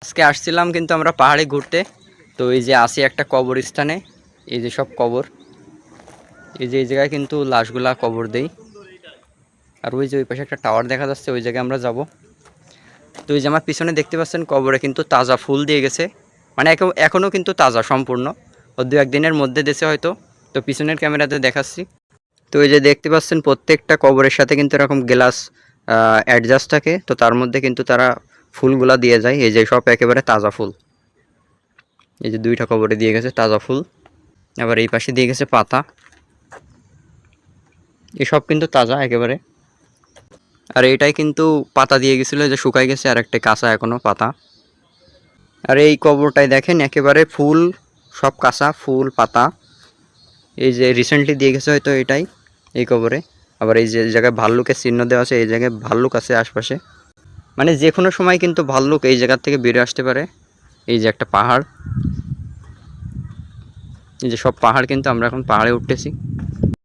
আজকে আসছিলাম কিন্তু আমরা পাহাড়ে ঘুরতে। তো এই যে আসি একটা কবরস্থানে, এই যে সব কবর, এই যে এই জায়গায় কিন্তু লাশগুলা কবর দেই। আর ওই যে ওই পাশে একটা টাওয়ার দেখা যাচ্ছে, ওই জায়গায় আমরা যাব। তো এই যে আমার পিছনে দেখতে পাচ্ছেন কবরে কিন্তু তাজা ফুল দিয়ে গেছে, মানে এখনও কিন্তু তাজা সম্পূর্ণ, ও দু একদিনের মধ্যে দেশে হয়তো। তো পিছনের ক্যামেরাতে দেখাচ্ছি। তো এই যে দেখতে পাচ্ছেন প্রত্যেকটা কবরের সাথে কিন্তু এরকম গ্লাস অ্যাডজাস্ট থাকে, তো তার মধ্যে কিন্তু তারা ফুলগুলা দিয়ে যায়। এই যে সব একেবারে তাজা ফুল, এই যে দুইটা কবরে দিয়ে গেছে তাজা ফুল। আবার এই পাশে দিয়ে গেছে পাতা, এসব কিন্তু তাজা একেবারে। আর এটাই কিন্তু পাতা দিয়ে গেছিলো, যে শুকাই গেছে, আর একটা কাঁচা এখনো পাতা। আর এই কবরটাই দেখেন একেবারে ফুল, সব কাঁচা ফুল পাতা। এই যে রিসেন্টলি দিয়ে গেছে হয়তো এটাই, এই কবরে। আবার এই যে জায়গায় ভাল্লুকের চিহ্ন দেওয়া আছে, এই জায়গায় ভাল্লুক আছে আশপাশে, মানে যে কোনো সময় কিন্তু ভাল্লুক এই জায়গা থেকে বেরিয়ে আসতে পারে। এই যে একটা পাহাড়, এই যে সব পাহাড়, কিন্তু আমরা এখন পাহাড়ে উঠতেছি।